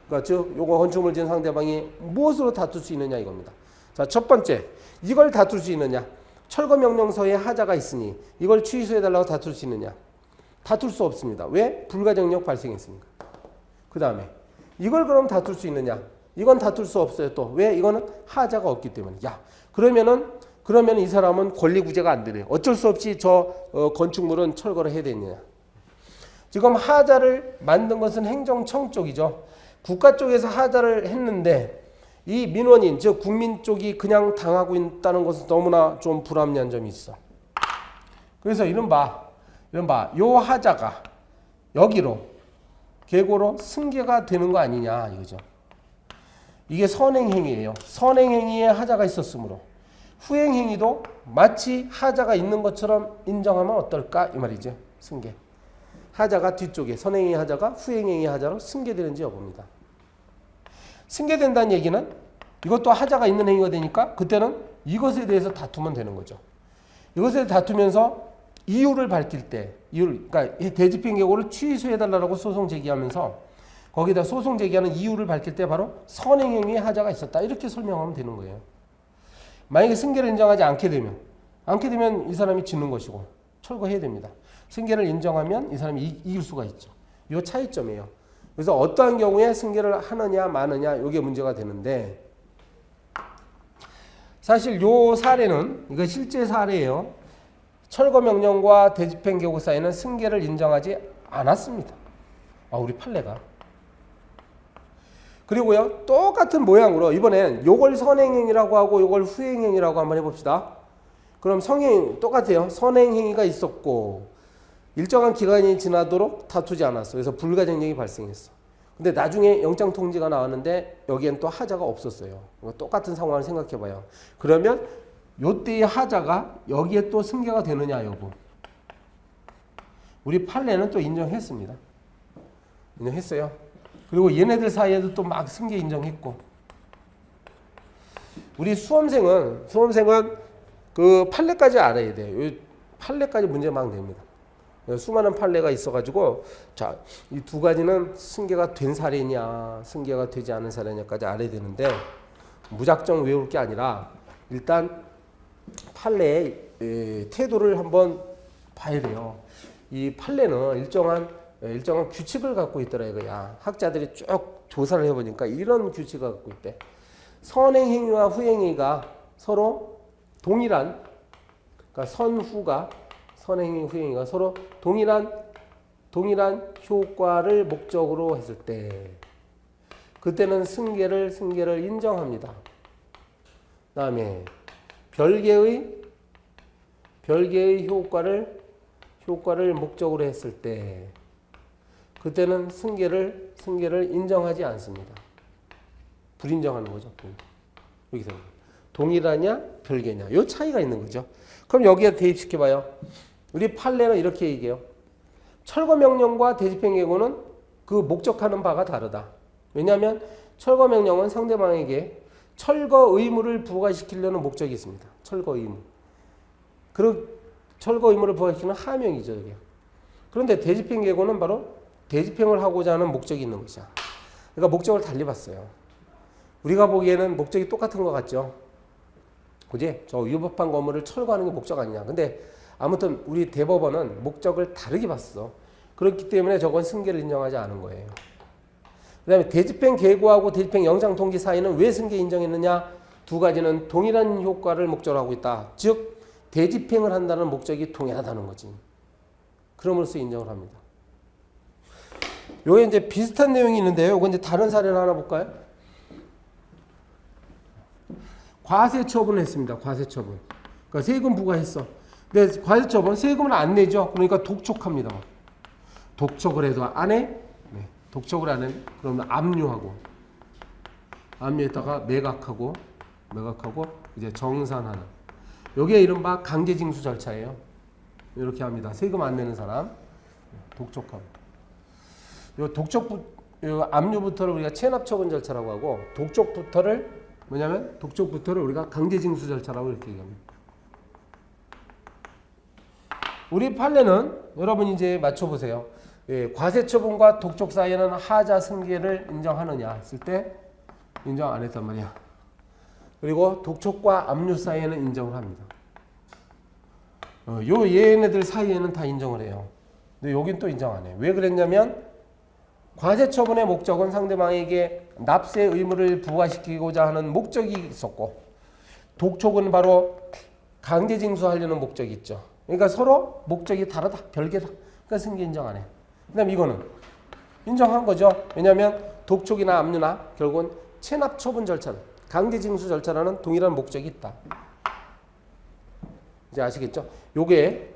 그러니까 즉 요거 건축물 지은 상대방이 무엇으로 다툴 수 있느냐 이겁니다. 자, 첫 번째, 이걸 다툴 수 있느냐? 철거명령서에 하자가 있으니 이걸 취소해달라고 다툴 수 있느냐? 다툴 수 없습니다. 왜? 불가쟁력 발생했으니까. 그 다음에 이걸 그럼 다툴 수 있느냐? 이건 다툴 수 없어요. 또 왜? 이거는 하자가 없기 때문에. 야, 그러면 이 사람은 권리구제가 안 되네요. 어쩔 수 없이 저 건축물은 철거를 해야 되느냐? 지금 하자를 만든 것은 행정청 쪽이죠. 국가 쪽에서 하자를 했는데 이 민원인, 즉 국민 쪽이 그냥 당하고 있다는 것은 너무나 좀 불합리한 점이 있어. 그래서 이른바 요 하자가 여기로 계고로 승계가 되는 거 아니냐 이거죠. 이게 선행행위예요. 선행행위에 하자가 있었으므로 후행행위도 마치 하자가 있는 것처럼 인정하면 어떨까 이 말이죠. 승계. 하자가 뒤쪽에 선행행위 하자가 후행행위 하자로 승계되는지 여부입니다. 승계된다는 얘기는 이것도 하자가 있는 행위가 되니까 그때는 이것에 대해서 다투면 되는 거죠. 이것에 다투면서 이유를 밝힐 때, 그러니까 대집행 계고를 취소해달라고 소송 제기하면서 거기다 소송 제기하는 이유를 밝힐 때 바로 선행행위에 하자가 있었다 이렇게 설명하면 되는 거예요. 만약에 승계를 인정하지 않게 되면 이 사람이 지는 것이고 철거해야 됩니다. 승계를 인정하면 이 사람이 이길 수가 있죠. 이 차이점이에요. 그래서 어떠한 경우에 승계를 하느냐 마느냐 이게 문제가 되는데 사실 이 사례는 이거 실제 사례예요. 철거명령과 대집행 계고 사이에는 승계를 인정하지 않았습니다. 우리 판례가. 그리고요 똑같은 모양으로 이번엔 요걸 선행행위라고 하고 요걸 후행행위라고 한번 해봅시다. 그럼 똑같아요. 선행행위가 있었고 일정한 기간이 지나도록 다투지 않았어. 그래서 불가쟁력이 발생했어. 근데 나중에 영장통지가 나왔는데 여기엔 또 하자가 없었어요. 똑같은 상황을 생각해봐요. 그러면 요때의 하자가 여기에 또 승계가 되느냐 여부. 우리 판례는 또 인정했습니다. 인정했어요. 그리고 얘네들 사이에도 또 막 승계 인정했고. 우리 수험생은 그 판례까지 알아야 돼요. 이 판례까지 문제 막 냅니다. 수많은 판례가 있어가지고 자, 이 두 가지는 승계가 된 사례냐 승계가 되지 않은 사례냐까지 알아야 되는데 무작정 외울 게 아니라 일단 판례의 태도를 한번 봐야 돼요. 이 판례는 일정한 규칙을 갖고 있더라 이거야. 학자들이 쭉 조사를 해보니까 이런 규칙을 갖고 있대. 선행행위와 후행행위가 서로 동일한, 그러니까 선후가 선행행위 후행행위가 서로 동일한 효과를 목적으로 했을 때 그때는 승계를 인정합니다. 그다음에 별개의 효과를 목적으로 했을 때 그때는 승계를 인정하지 않습니다. 불인정하는 거죠. 여기서 동일하냐 별개냐 요 차이가 있는 거죠. 그럼 여기에 대입시켜봐요. 우리 판례는 이렇게 얘기해요. 철거명령과 대집행계고는 그 목적하는 바가 다르다. 왜냐하면 철거명령은 상대방에게 철거 의무를 부과시키려는 목적이 있습니다. 철거 의무. 그런 철거 의무를 부과시키는 하명이죠. 이게. 그런데 대집행 계고는 바로 대집행을 하고자 하는 목적이 있는 것이야. 그러니까 목적을 달리 봤어요. 우리가 보기에는 목적이 똑같은 것 같죠. 그지? 저 위법한 건물을 철거하는 게 목적 아니냐. 근데 아무튼 우리 대법원은 목적을 다르게 봤어. 그렇기 때문에 저건 승계를 인정하지 않은 거예요. 그 다음에 대집행 계고하고 대집행 영장 통지 사이는 왜 승계 인정했느냐? 두 가지는 동일한 효과를 목적으로 하고 있다. 즉 대집행을 한다는 목적이 동일하다는 거지. 그럼으로써 인정을 합니다. 요게 이제 비슷한 내용이 있는데요. 요거 이제 다른 사례를 하나 볼까요? 과세 처분을 했습니다. 과세 처분. 그러니까 세금 부과했어. 근데 과세 처분 세금을 안 내죠. 그러니까 독촉합니다. 독촉을 해도 안 해? 네. 독촉을 안 해. 그러면 압류하고 압류했다가 매각하고 이제 정산하는. 요게 이른바 강제징수 절차예요. 이렇게 합니다. 세금 안 내는 사람 독촉하고. 요 요 압류부터를 우리가 체납처분 절차라고 하고 독촉부터를 뭐냐면 독촉부터를 우리가 강제징수 절차라고 이렇게 얘기합니다. 우리 판례는 여러분 이제 맞춰보세요. 예, 과세처분과 독촉 사이에는 하자 승계를 인정하느냐 했을 때 인정 안 했단 말이야. 그리고 독촉과 압류 사이에는 인정을 합니다. 요 얘네들 사이에는 다 인정을 해요. 근데 여긴 또 인정 안 해. 왜 그랬냐면 과세처분의 목적은 상대방에게 납세 의무를 부과시키고자 하는 목적이 있었고 독촉은 바로 강제징수하려는 목적이 있죠. 그러니까 서로 목적이 다르다. 별개다. 그러니까 승계 인정 안 해. 그 다음에 이거는 인정한 거죠. 왜냐하면 독촉이나 압류나 결국은 체납처분 절차, 강제징수 절차라는 동일한 목적이 있다. 이제 아시겠죠? 요게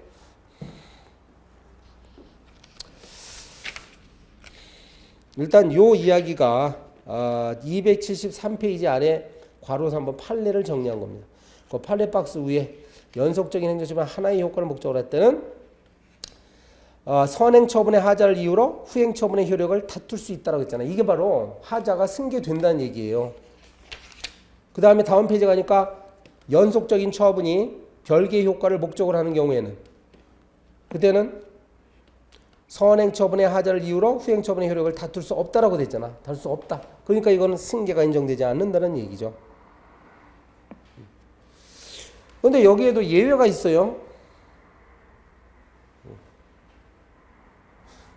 일단 요 이야기가 273페이지 아래 괄호 3번 판례를 정리한 겁니다. 그 판례 박스 위에 연속적인 행정처분 하나의 효과를 목적으로 할 때는 선행 처분의 하자를 이유로 후행 처분의 효력을 다툴 수 있다라고 했잖아요. 이게 바로 하자가 승계된다는 얘기예요. 그 다음에 다음 페이지 가니까 연속적인 처분이 별개의 효과를 목적으로 하는 경우에는 그때는 선행 처분의 하자를 이유로 후행 처분의 효력을 다툴 수 없다라고 됐잖아. 다툴 수 없다. 그러니까 이거는 승계가 인정되지 않는다는 얘기죠. 그런데 여기에도 예외가 있어요.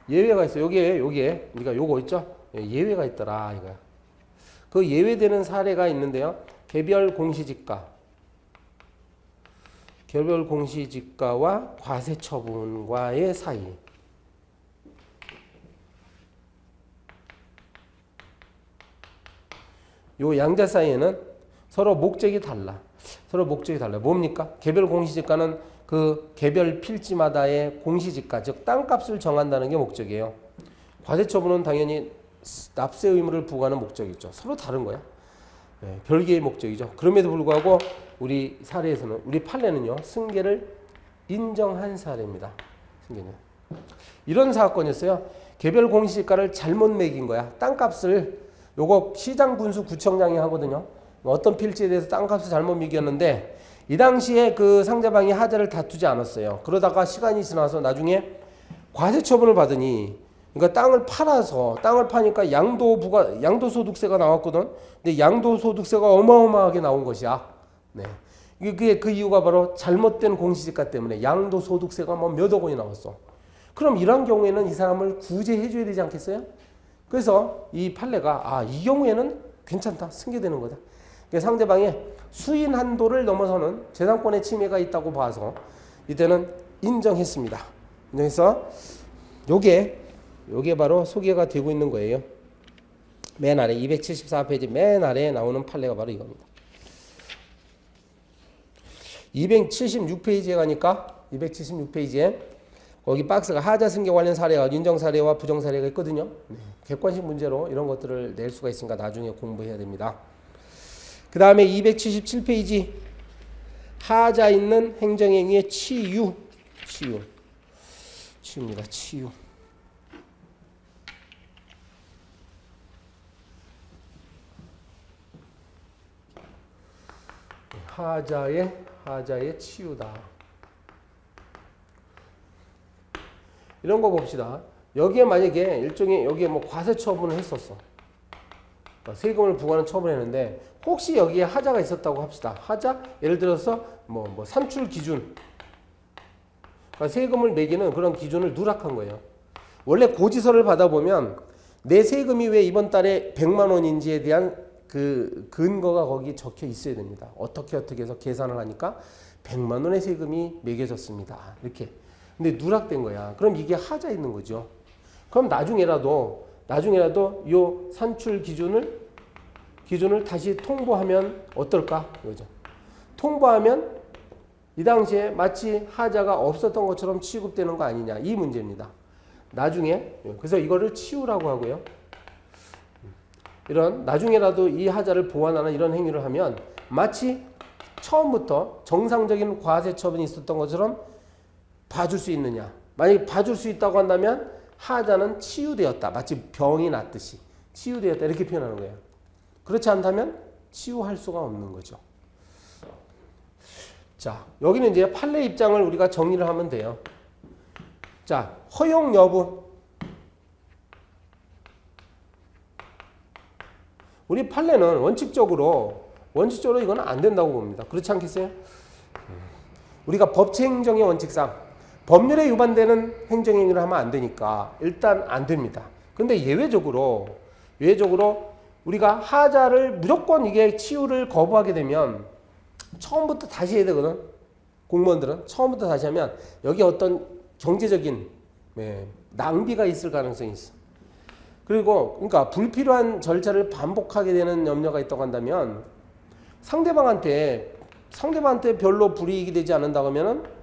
예외가 있어요. 여기에 우리가 요거 있죠? 예외가 있더라 이거야. 그 예외되는 사례가 있는데요. 개별 공시지가와 과세처분과의 사이. 요 양자 사이에는 서로 목적이 달라. 뭡니까? 개별 공시지가는 그 개별 필지마다의 공시지가, 즉 땅값을 정한다는 게 목적이에요. 과세처분은 당연히 납세 의무를 부과하는 목적이죠. 서로 다른 거야. 네, 별개의 목적이죠. 그럼에도 불구하고 우리 사례에서는 우리 판례는요 승계를 인정한 사례입니다. 승계는 이런 사건이었어요. 개별 공시지가를 잘못 매긴 거야. 땅값을 요거 시장 군수 구청장이 하거든요. 어떤 필지에 대해서 땅값을 잘못 매겼는데 이 당시에 그 상대방이 하자를 다투지 않았어요. 그러다가 시간이 지나서 나중에 과세처분을 받으니 그러니까 땅을 파니까 양도소득세가 나왔거든. 근데 양도소득세가 어마어마하게 나온 것이야. 네. 이게 그 이유가 바로 잘못된 공시지가 때문에 양도소득세가 뭐 몇억 원이 나왔어. 그럼 이런 경우에는 이 사람을 구제해 줘야 되지 않겠어요? 그래서 이 판례가 이 경우에는 괜찮다. 승계되는 거다. 그러니까 상대방의 수인 한도를 넘어서는 재산권의 침해가 있다고 봐서 이때는 인정했습니다. 인정해서 요게 바로 소개가 되고 있는 거예요. 맨 아래 274페이지 맨 아래에 나오는 판례가 바로 이겁니다. 276페이지에 가니까 276페이지에 거기 박스가 하자 승계 관련 사례가 인정 사례와 부정 사례가 있거든요. 객관식 문제로 이런 것들을 낼 수가 있으니까 나중에 공부해야 됩니다. 그 다음에 277페이지 하자 있는 행정행위의 치유입니다. 치유. 하자의 치유다. 이런 거 봅시다. 여기에 만약에 일종의 여기에 뭐 과세 처분을 했었어. 세금을 부과하는 처분을 했는데 혹시 여기에 하자가 있었다고 합시다. 하자? 예를 들어서 뭐 산출 기준. 그러니까 세금을 매기는 그런 기준을 누락한 거예요. 원래 고지서를 받아보면 내 세금이 왜 이번 달에 100만 원인지에 대한 그 근거가 거기 적혀 있어야 됩니다. 어떻게 해서 계산을 하니까 100만 원의 세금이 매겨졌습니다. 이렇게. 근데 누락된 거야. 그럼 이게 하자 있는 거죠. 그럼 나중에라도 요 산출 기준을 다시 통보하면 어떨까? 이거죠. 통보하면 이 당시에 마치 하자가 없었던 것처럼 취급되는 거 아니냐. 이 문제입니다. 나중에 그래서 이거를 치우라고 하고요. 이런 나중에라도 이 하자를 보완하는 이런 행위를 하면 마치 처음부터 정상적인 과세 처분이 있었던 것처럼 봐줄 수 있느냐. 만약에 봐줄 수 있다고 한다면 하자는 치유되었다. 마치 병이 났듯이 치유되었다 이렇게 표현하는 거예요. 그렇지 않다면 치유할 수가 없는 거죠. 자, 여기는 이제 판례 입장을 우리가 정리를 하면 돼요. 자, 허용 여부. 우리 판례는 원칙적으로 이건 안 된다고 봅니다. 그렇지 않겠어요? 우리가 법치행정의 원칙상 법률에 위반되는 행정행위를 하면 안 되니까 일단 안 됩니다. 근데 예외적으로 우리가 하자를 무조건 이게 치유를 거부하게 되면 처음부터 다시 해야 되거든. 공무원들은 처음부터 다시 하면 여기 어떤 경제적인 낭비가 있을 가능성이 있어. 그리고 그러니까 불필요한 절차를 반복하게 되는 염려가 있다고 한다면 상대방한테 별로 불이익이 되지 않는다고 하면은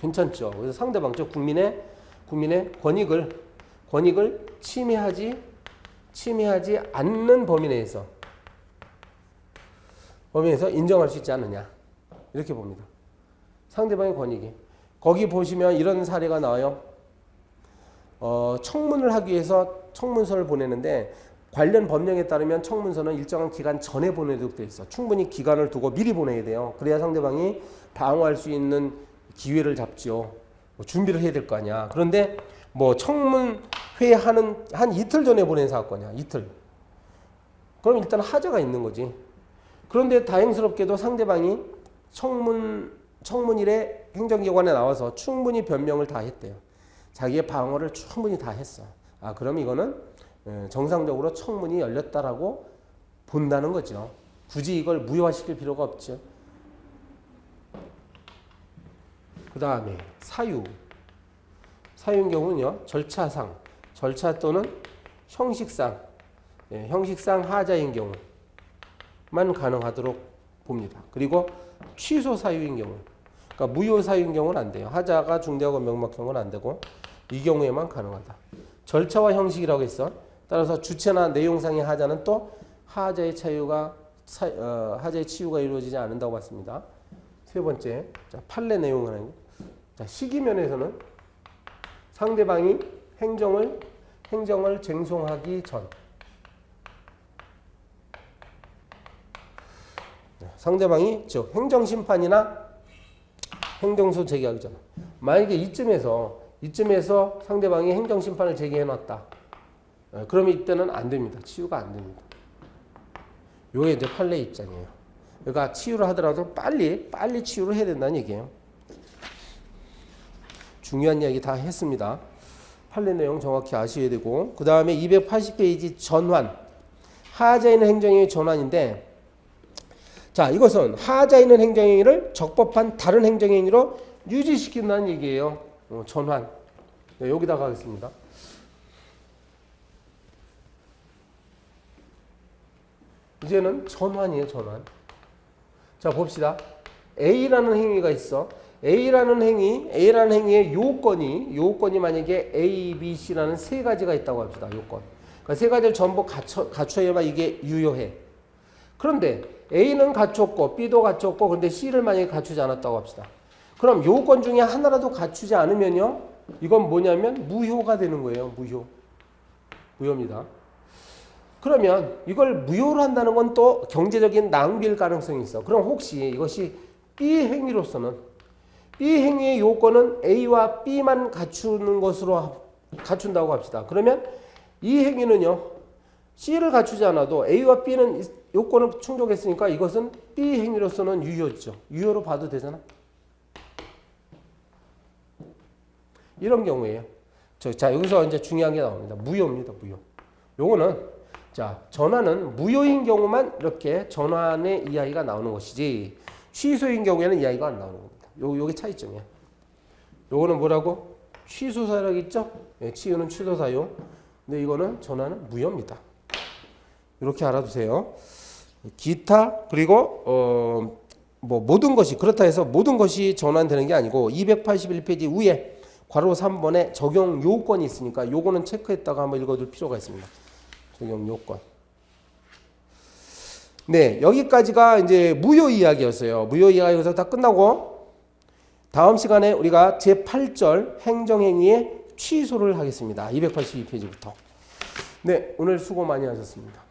괜찮죠. 그래서 상대방 즉 국민의 권익을 침해하지 않는 범위 내에서 인정할 수 있지 않느냐 이렇게 봅니다. 상대방의 권익이 거기 보시면 이런 사례가 나와요. 청문을 하기 위해서 청문서를 보내는데 관련 법령에 따르면 청문서는 일정한 기간 전에 보내도록 돼 있어. 충분히 기간을 두고 미리 보내야 돼요. 그래야 상대방이 방어할 수 있는 기회를 잡죠. 준비를 해야 될 거 아니야. 그런데 뭐 청문회 하는 한 이틀 전에 보낸 사건이야. 이틀. 그럼 일단 하자가 있는 거지. 그런데 다행스럽게도 상대방이 청문일에 행정기관에 나와서 충분히 변명을 다 했대요. 자기의 방어를 충분히 다 했어. 그럼 이거는 정상적으로 청문이 열렸다라고 본다는 거죠. 굳이 이걸 무효화시킬 필요가 없죠. 그 다음에 사유인 경우는요. 절차 또는 형식상 하자인 경우만 가능하도록 봅니다. 그리고 취소 사유인 경우, 그러니까 무효 사유인 경우는 안 돼요. 하자가 중대하고 명확형은 안 되고 이 경우에만 가능하다. 절차와 형식이라고 했어. 따라서 주체나 내용상의 하자는 또 하자의 치유가 이루어지지 않는다고 봤습니다. 세 번째, 자, 판례 내용은 시기 면에서는 상대방이 행정을 쟁송하기 전, 상대방이 즉 행정심판이나 행정소 제기하기 전, 만약에 이쯤에서 상대방이 행정심판을 제기해놨다. 그러면 이때는 안 됩니다. 치유가 안 됩니다. 요게 이제 판례 입장이에요. 그러니까 치유를 하더라도 빨리 치유를 해야 된다는 얘기예요. 중요한 이야기 다 했습니다. 판례 내용 정확히 아셔야 되고, 그 다음에 280페이지 전환. 하자에 있는 행정행위 전환인데, 자, 이것은 하자에 있는 행정행위를 적법한 다른 행정행위로 유지시킨다는 얘기예요. 전환. 네, 여기다가 하겠습니다. 이제는 전환이에요, 전환. 자, 봅시다. A라는 행위가 있어. A라는 행위의 요건이 만약에 A, B, C라는 세 가지가 있다고 합시다. 요건. 그러니까 세 가지를 전부 갖춰야만 이게 유효해. 그런데 A는 갖췄고 B도 갖췄고 그런데 C를 만약에 갖추지 않았다고 합시다. 그럼 요건 중에 하나라도 갖추지 않으면요. 이건 뭐냐면 무효가 되는 거예요. 무효입니다. 그러면 이걸 무효로 한다는 건 또 경제적인 낭비일 가능성이 있어. 그럼 혹시 이것이 B 행위로서는 B 행위의 요건은 A와 B만 갖추는 것으로 갖춘다고 합시다. 그러면 이 행위는요. C를 갖추지 않아도 A와 B는 요건을 충족했으니까 이것은 B 행위로서는 유효죠. 유효로 봐도 되잖아. 이런 경우에요. 자, 여기서 이제 중요한 게 나옵니다. 무효입니다. 무효. 요거는 자, 전환은 무효인 경우만 이렇게 전환의 이하가 나오는 것이지 취소인 경우에는 이하가 안 나오는 겁니다. 요게 차이점이야. 요거는 뭐라고? 취소사유라고 있죠? 네, 치유는 취소사유. 근데 이거는 전환은 무효입니다. 이렇게 알아두세요. 기타 그리고 뭐 모든 것이 그렇다 해서 모든 것이 전환되는 게 아니고 281페이지 위에 괄호 3번에 적용 요건이 있으니까 요거는 체크했다가 한번 읽어둘 필요가 있습니다. 적용 요건. 네, 여기까지가 이제 무효 이야기였어요. 무효 이야기가 여기서 다 끝나고 다음 시간에 우리가 제8절 행정행위의 취소를 하겠습니다. 282페이지부터. 네, 오늘 수고 많이 하셨습니다.